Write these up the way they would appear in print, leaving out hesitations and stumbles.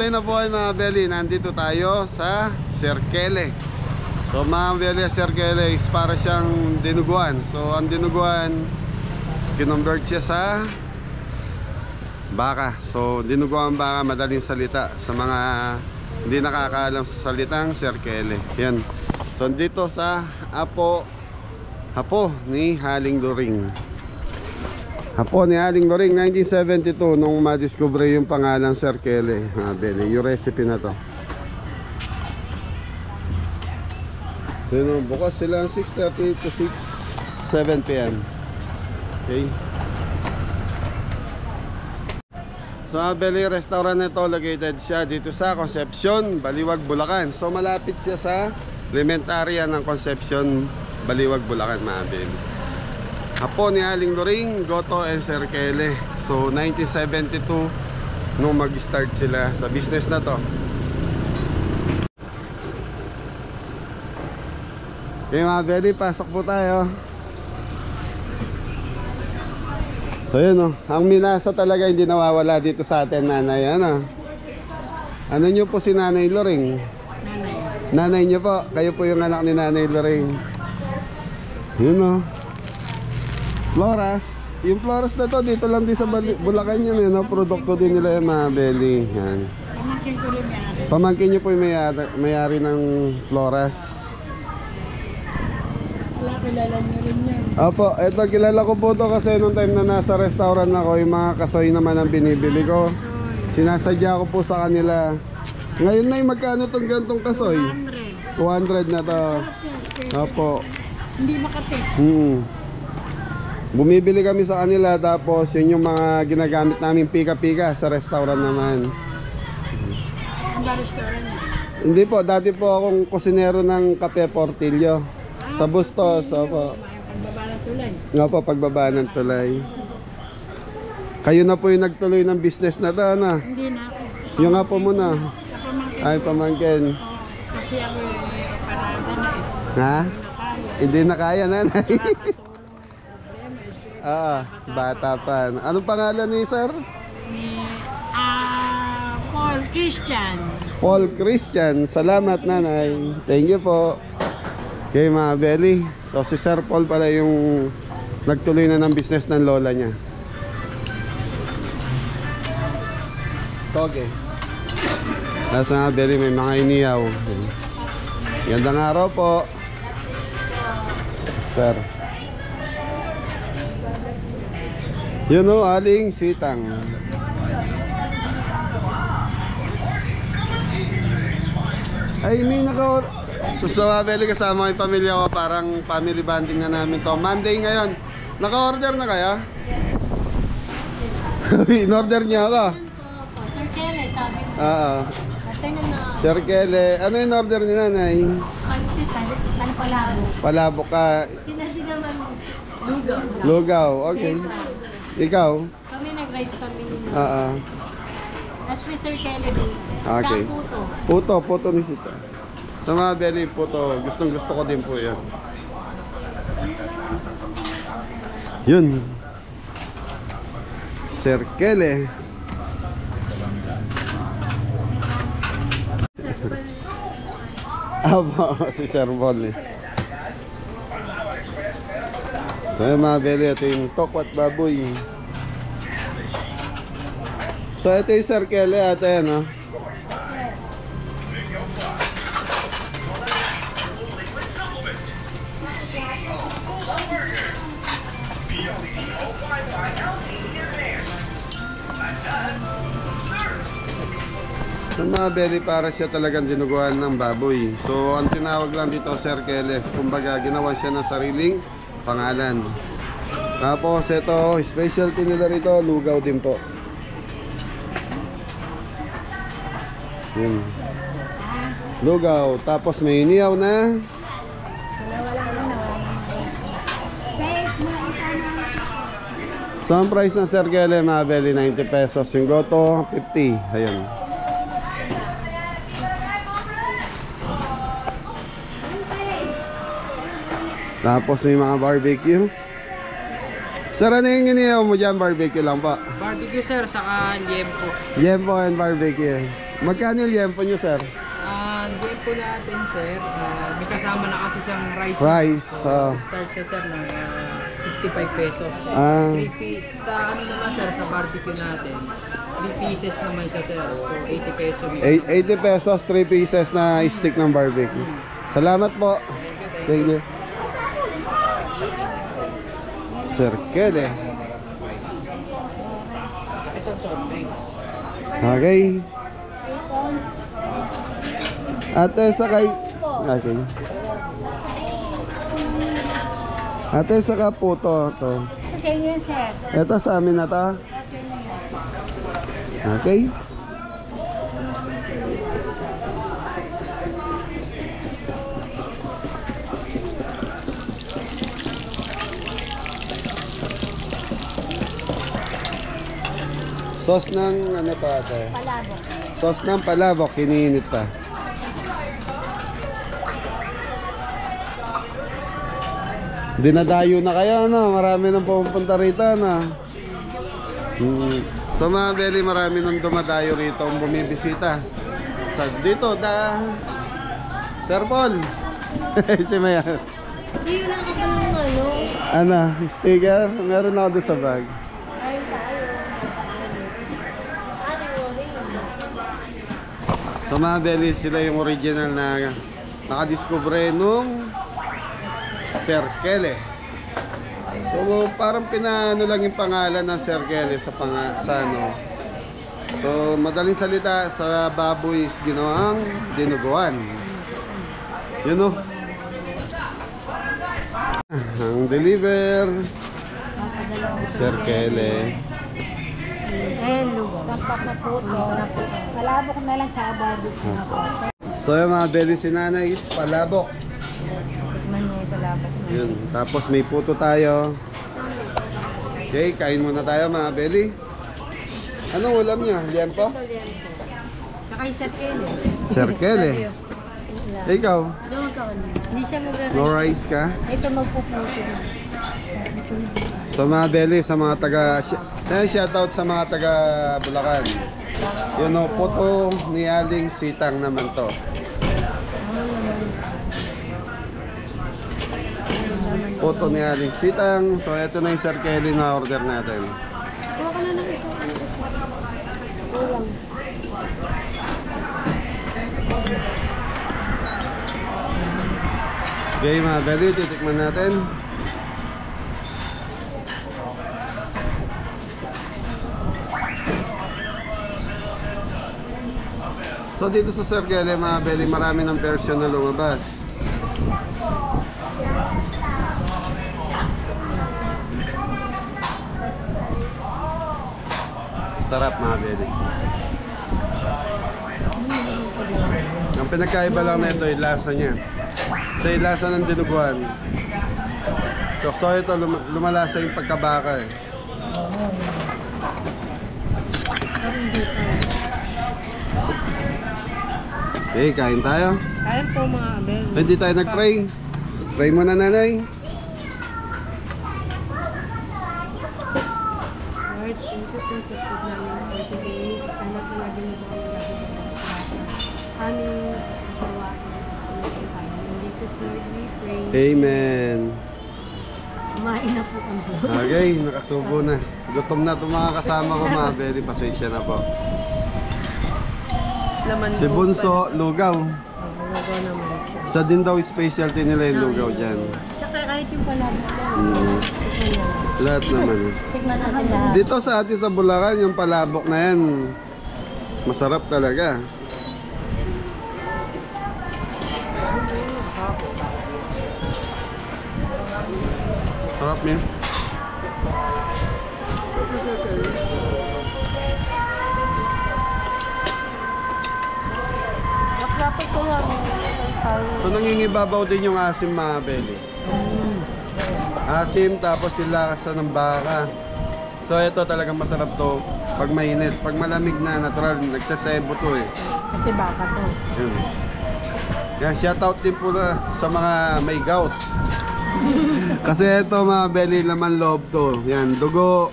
buhay na buhay mga belly. Nandito tayo sa Sir Kele. So mga belly, Sir Kele is para siyang dinuguan. So ang dinuguan, kinonvert siya sa baka. So dinuguan baka, madaling salita sa mga hindi nakakaalam sa salitang Sir Kele. Yan. So dito sa Hapo ni Haling During. Hapo ni Haling During 1972 nung madiscover yung pangalan Sir Kele. Yung recipe na to. So bukas sila 6:30 to 7 p.m. Okay. So Belly restaurant na ito, located siya dito sa Concepcion, Baliwag, Bulacan. So malapit siya sa elementarya ng Concepcion, Baliwag, Bulacan mga Belly. Hapo ni Haling During, Goto and Sir Kele. So 1972 nung mag-start sila sa business na to. Okay mga Belly, pasok po tayo. So yun ang minasa talaga hindi nawawala dito sa atin, nanay. Ano nyo po si Nanay Loring? Nanay nyo po, kayo po yung anak ni Nanay Loring. Yun Floras. Yung Floras na to, dito lang din sa Bulacan yun. Produkto din nila yung mga Belly. Yan. Pamangkin ko rin may-ari. Pamangkin nyo po yung may-ari ng Floras. Kilala nyo rin yan. Opo, eto kilala ko po to kasi nung time na nasa restaurant ako, yung mga kasoy naman ang binibili ko. Sinasadya ko po sa kanila. Ngayon na yung magkano tong gantong kasoy? 200 na to. Opo. Hindi makati. Bumibili kami sa kanila, tapos yun yung mga ginagamit namin pika-pika sa restaurant naman. Ang restaurant niya? Hindi po, dati po akong kusinero ng Cafe Portillo sa Bustos. Opo. Pagbaba ng tulay? Nga po, pagbaba ng tulay. Kayo na po yung nagtuloy ng business na to, Hindi na ako. Yung nga po muna. Sa pamangkin. Ay, pamangkin. Kasi ako parada na Ha? Hindi na kaya, nanay. Bata pa. Anong pangalan ni sir? Ni Paul Christian. Paul Christian. Salamat, nanay. Thank you po. Okay mga Belly. So si Sir Paul pala yung nagtuloy na ng business ng lola niya. Okay. Nasa mga Belly, may mga iniyaw. Gandang araw po, sir. Yun aling sitang. Ay, may So mga Belly, kasama yung pamilya ko. Parang family bonding na namin to. Monday ngayon. Naka-order na kaya? Yes. In-order niya ako. Sir Kele, sabi mo. Sir Kele. Ano yung order ni nanay? Palabok. Palabok ka. Sinasi naman lugaw. Lugaw, okay. Ikaw? Kami nag-rice kami nila. As with Sir Kele din. Okay. Puto. Puto ni Sita. Sa mga Belly, puto. Gustong gusto ko din po yan. Yun. Sir Kele. Si Sir Paul. So yung mga Belly, ito yung tokwat baboy. So ito yung Sir Kele, ito yan So mga Belly, para siya talagang dinuguan ng baboy. So ang tinawag lang dito Sir Kele, kumbaga ginawa siya ng sariling pangalan. Tapos ito, specialty nila rito, lugaw din po. Yun. Lugaw, tapos may iniyaw na. So ang price ng Sir Kele mga Belly, 90 pesos. Yung Goto, 50. Ayun. Tapos may mga barbecue. Sir, ano yung iniyaw mo dyan? Barbecue lang po? Barbecue sir, saka liempo. Liempo and barbecue. Magkano yung liempo nyo, sir? Game po natin, sir. May kasama na kasi siyang rice. Rice, Start siya, sir, ng 65 pesos. Ah. Sa ano naman, sir, sa barbecue natin, 3 pieces naman siya, sir. So, 80 pesos. 80 pesos, 3 pieces na stick ng barbecue. Salamat po. Thank you. Sir Kede. Isang soft drink. Okay. Ate, sakay. Okay. Ate, saka po to. Ito sa inyo, sir. Ito sa amin na to. Okay. Sauce ng ano pa ate? Palabok. Sauce ng palabok, hiniinit pa. Dinadayo na kayo, no? Marami nang pupunta rito, no? So mga Beli, marami nang dumadayo rito ang bumibisita. So, dito, Sir Paul. Si Maya. Hindi lang ako ng ano. Ano, sticker? Meron ako doon sa bag. Ay, tayo. Ano yun? So mga Beli, sila yung original na nakadiscover nung Sir Kele. So parang pinano lang yung pangalan ng Sir Kele sa ano. So madaling salita, sa baboy is ginawang dinuguan. You know. Ang deliver Sir Kele. Ayan, lugo. Sampak na po. Palabok na lang, tsaka barbecue na po. So yung mga Beli, si Nanay is palabok. Tikman niya yung palabok na. Yun. Tapos may puto tayo. Okay, kain muna tayo mga Beli. Anong ulam niya? Liempo? Saka yung Sir Kele. Sir Kele. Ikaw? Hindi siya No magra-rice. rice ka? Ito magpuputo na. So mga Beli, sa mga taga... Shoutout sa mga taga Bulacan. Yun o, puto ni Aling Sitang naman to. Puto ni Aling Sitang. So ito na yung Sir Kelly na order natin. Kuha ka na ng isa. Kulang. Okay mga Beli, titikman natin. So dito sa Sir Kelly mga Beli, marami ng version na lumabas. Sarap mga Beli. Ang pinagkaiba lang na ito ay lasa niya. So yung lasa ng dinuguan. So ito lumalasa yung pagkabaka eh. Okay, kain tayo. Kain po mga abel. Hindi tayo nag-pray. Pray muna nanay. Lord, thank you po sa food namin for today. Sana po lagi niyo po kami lagi sa aming gawa. In Jesus Lord we pray. Amen. Kumain na po kami. Okay, nakasubo na. Gutom na itong mga kasama ko mga Beli. Pasensya na po. Si Bunso, lugaw. Lugaw naman siya. Sa din daw specialty nila yung lugaw dyan. Tsaka kahit yung palabok na. Lahat naman. Tikman natin lahat. Dito sa atin sa Bulacan, yung palabok na yan, masarap talaga. Sarap niya. Dapat ko lang. So nangingibabaw din yung asim mga Beli. Asim tapos yung lasa ng baka. So ito talagang masarap to pag mainit. Pag malamig na, natural, nagsasebo to eh. Kasi baka to. Yun. Yan, shoutout din po sa mga may gout. Kasi ito mga Beli, laman loob to. Yan, dugo,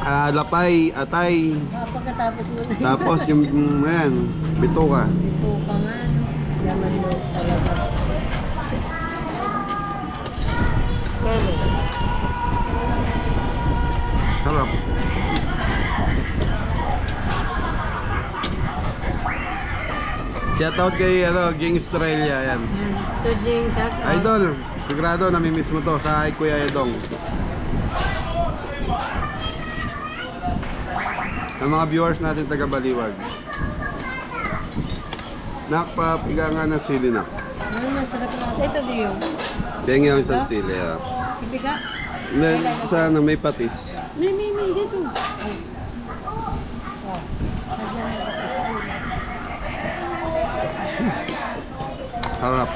lapay, atay. Pagkatapos mo na Tapos yung, ayan, bituka. ito pa nga. Laman mo talaga. Kaya Sarap. Shoutout kay Ging Australia, yan. ito Jing, Idol, sigurado namimiss mo to sa Kuya Edong. Ang mga viewers natin taga Baliwag. Nakpapiga nga ng sili na. Ano masarap natin? Ito Dio. Pengi ang isang sili. Ipiga. Then, sana may patis. May dito. Harap.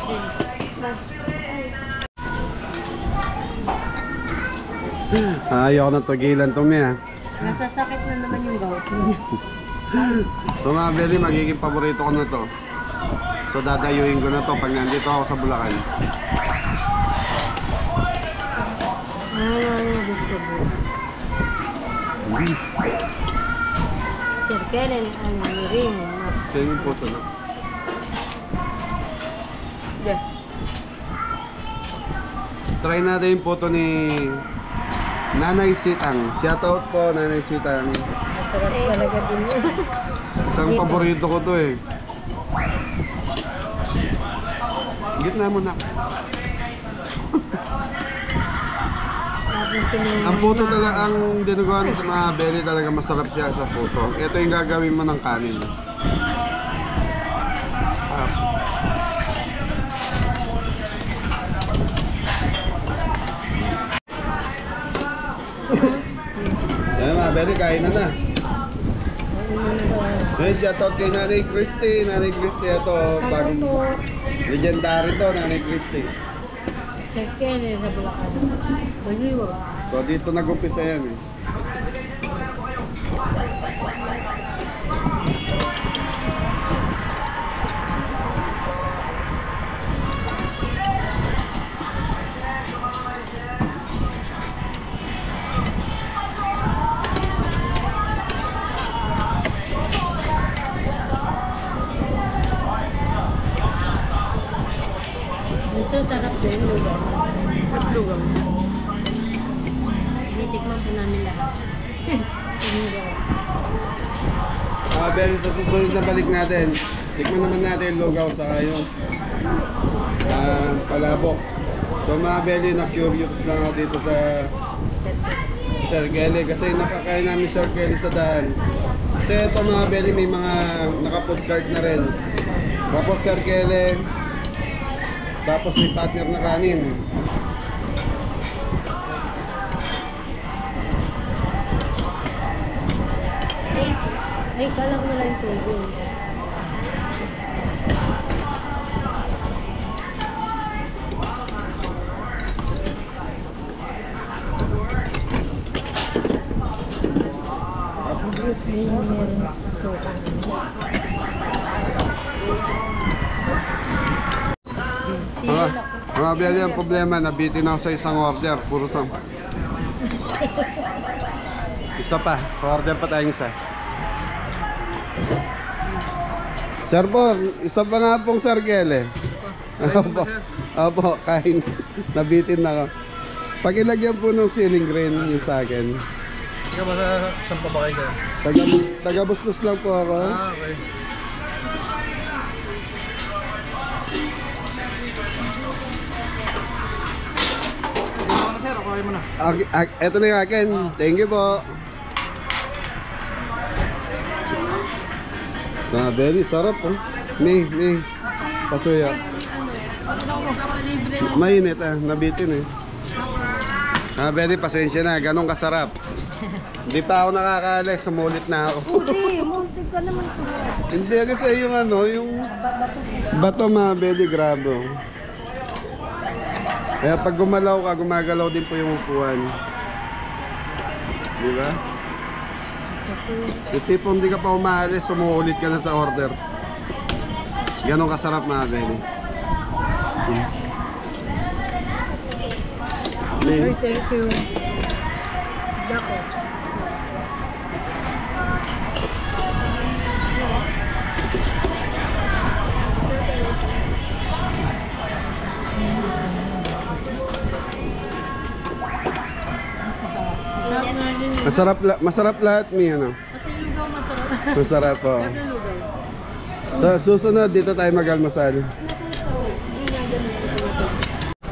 Ayoko na tagilan to niya. Nasasakit na naman yung gout niya. So mga Beli, magiging paborito ko na to. So dadayuin ko na to pag nandito ako sa Bulacan. Gusto mo. Sir Kellen, ang ring. Same po ito na. Yeah. Try natin yung photo ni Nanay Sitang. Shoutout po Nanay Sitang. Masarap talaga din yun. Isang paborito ko to eh. Gitna mo na. Ang puto talaga, ang dinuguan sa mga Beli talaga masarap siya sa puto. Ito yung gagawin mo ng kanin. Ayan mga Beli, kain na na. Ngayon shoutout kay Nanay Christy. Nanay Christy, ito bagong legendary to, Nanay Christy. Sir Kellen sa Bulacan. Baliwag. So dito nag-umpisa yan eh. Ito sarap din. Lugang. Lugang. Titikman po namin lahat. Beli, sa susunod na balik natin, tikman naman natin yung lugaw sa yung palabok. So mga Beli, na-curious lang ako dito sa Sir Kelly kasi nakakain namin Sir Kelly sa daan. Kasi ito mga Beli, may mga naka-food cart na rin. Tapos Sir Kelly, tapos may partner na kanin. Ay, kalang mo lang tubig. Mga Beli, ang problema, nabitin ako sa isang order. Puro sam. Isa pa. Order pa tayong isa. Sir po, isa pa nga pong Sir Kelly. Opo, kain. Nabitin na ako. Pakilagyan po ng ceiling green yung sa akin. Ikaw ba saan pa ba kayo sir? Taga-Bustos lang po ako. Okay. Sir, okay mo na. Ito na yung akin. Thank you po. Very sarap oh. May pasuya. Mainit nabitin eh. Very pasensya na, ganun kasarap. Hindi pa ako nakakali, sumulit na ako. Hindi, muntik ka naman sila. Hindi kasi yung yung bato mga Very grabe oh. Kaya pag gumalaw ka, gumagalaw din po yung upuan. Di ba? Yung tipong hindi ka pa umaalis, sumuulit ka na sa order. Ganon kasarap mga Beli. Thank you. Dako. Masarap lahat, mi ano. Pati lugaw masarap. Masarap po. Ano lugaw? Sa susunod, dito tayo mag-almusal.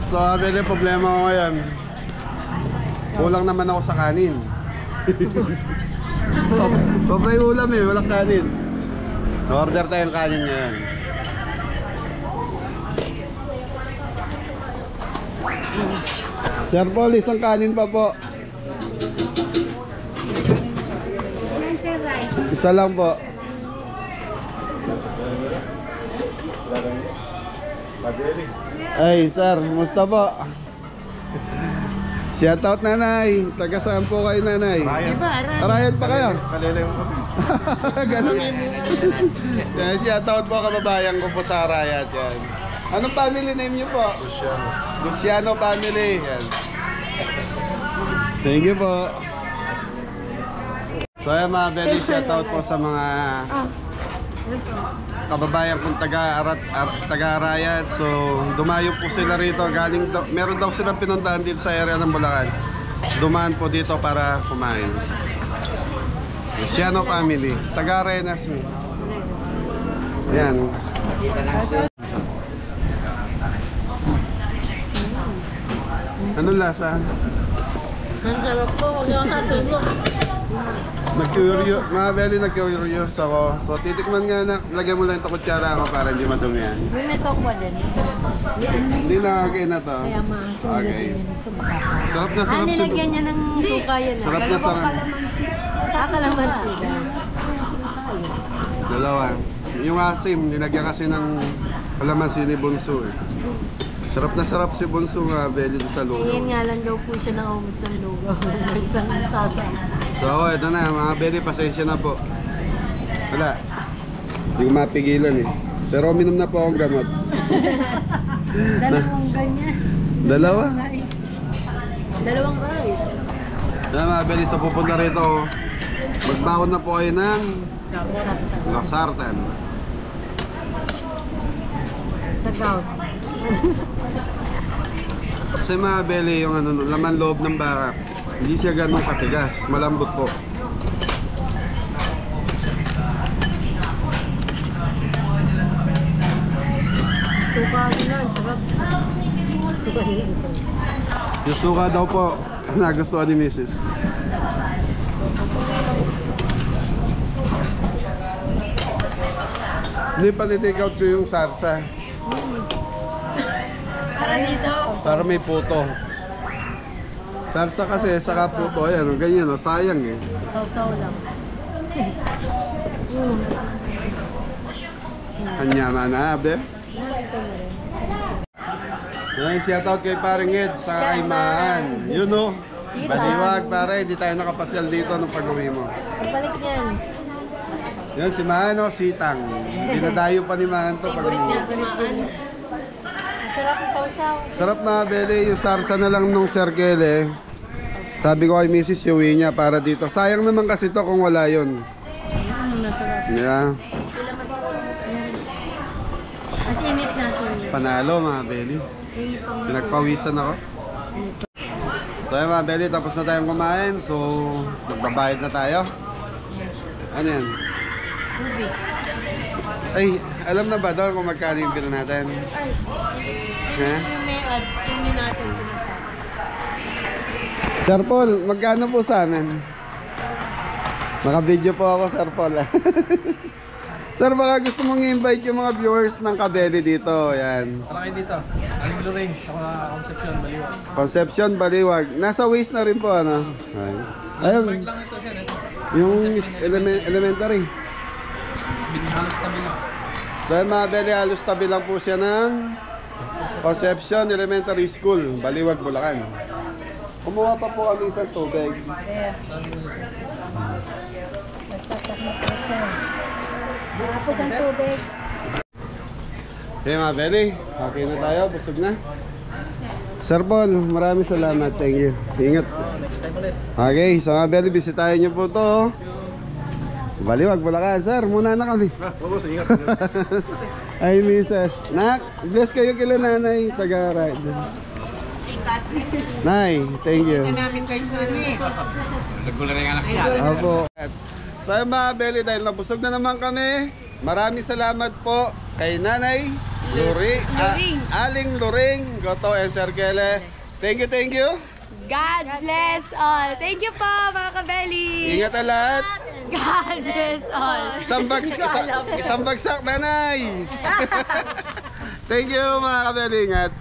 So, abeli, problema ko ngayon. Kulang naman ako sa kanin. Sobra yung ulam eh, walang kanin. Order tayong kanin ngayon. Sir Paul, isang kanin pa po. Isa lang po. Ay, sir, musta po? Shout out nanay. Taga saan po kayo nanay? Arayat pa kayo? Kalila yung kami. Ganun. Kaya shout out po kababayan ko po sa Arayat yan. Anong family name niyo po? Luciano family. Yan. Thank you po. So yan mga belly, shout out po sa mga kababayan kong taga-Arayat. So dumayo po sila rito. Meron daw silang pinuntahan dito sa area ng Bulacan. Dumaan po dito para kumain. Luciano family. Taga-Arenas. Yan. Anong lasa? Ang sarap po, huwag yung katulog. Mga belly, nag-curious ako. So titikman nga na, lagyan mo lang ito kutsara ako para hindi madumi yan. May metok ba din? Hindi nakakain na to. Kaya Okay. Sarap na sarap nilagyan niya ng suka yun. Sarap na sarap. Kalamansi. Dalawa. Yung asim, nilagyan kasi ng kalamansi ni Bunso eh. Sarap na sarap si Bunso nga, belly sa lugaw. Ngayon nga lang daw po siya nakaubos ng lugaw. Isang tasa. So ito na, mga belly, pasensya na po. Wala. Hindi ko mapigilan eh. Pero uminom na po akong gamot. Dalawang ganyan. Dalawa? Dalawang rice. Yan mga belly, sa pupunta rito, magbawon na po kayo ng Losartan. Sa gout. Kasi mga belly, yung ano, laman loob ng baka, hindi siya ganun katigas, malambot po. Suka nila, sarap. Yung suka daw po, nagustuhan ni Mrs. Hindi pa nitake out ko yung sarsa. Para dito. Para may puto. Sarsa kasi, saka puto. Ayan, ganyan, sayang eh. Saw-saw lang. Kanya na, abe. Yan, shout out kay paring Ed sa Kaimaan. Yun o. Baliwag pare, hindi tayo nakapasyal dito nung pag-uwi mo. Pagbalik niyan. Yan si Mano, Sitang. Dinadayo pa ni Man to pag-uwi mo. Sarap ng saw-saw. Sarap mga bele, yung sarsa na lang nung Sir Kele. Sabi ko kay Mrs. Yuwi niya para dito. Sayang naman kasi to kung wala yun. Masarap. Yeah. Mas init natin. Panalo mga bele. Pinagpawisan ako. So yun mga bele, tapos na tayong kumain. So magbabayad na tayo. Ano yan? Tubig. Ay, alam na ba doon kung magkano yung bill natin? Ay. Ha? Yung may ad, tingnan natin sinasabi. Sir Paul, magkano po sa amin? Naka-video po ako, Sir Paul. Sir, baka gusto mong i-invite yung mga viewers ng Kabeli dito. Yan. Tara kayo dito. Aling Blue Range. Ako na Concepcion, Baliwag. Concepcion, Baliwag. Nasa waist na rin po, ano? Ayun. Park lang ito siya. Yung elementary. Halos tabi lang. So, mga Beli, halos tabi lang po siya ng Concepcion Elementary School, Baliwag, Bulacan. Kumuha pa po kami isang tubig. Yes. Tapos ang tubig. Okay mga Beli, okay na tayo, busog na. Sir Paul, maraming salamat, thank you. Ingat. Next time ulit. Okay, so mga Beli, bisitahin niyo po to. Baliwag, Bulacan. Sir, muna na kami. Babos, ingat. Ay, Mrs. Nak, bless kayo kila nanay, taga-ride. Nay, thank you. namin kayo sa ano eh. Apo. So yung mga belly, dahil nabusog na naman kami, maraming salamat po kay Nanay Luring, Aling Luring, Goto and Sir Kele. Thank you, thank you. God bless all. Thank you po, mga kabeli. Ingat na lahat. God bless all. Isang bagsak, Nanay. Thank you mga kabeli, ingat.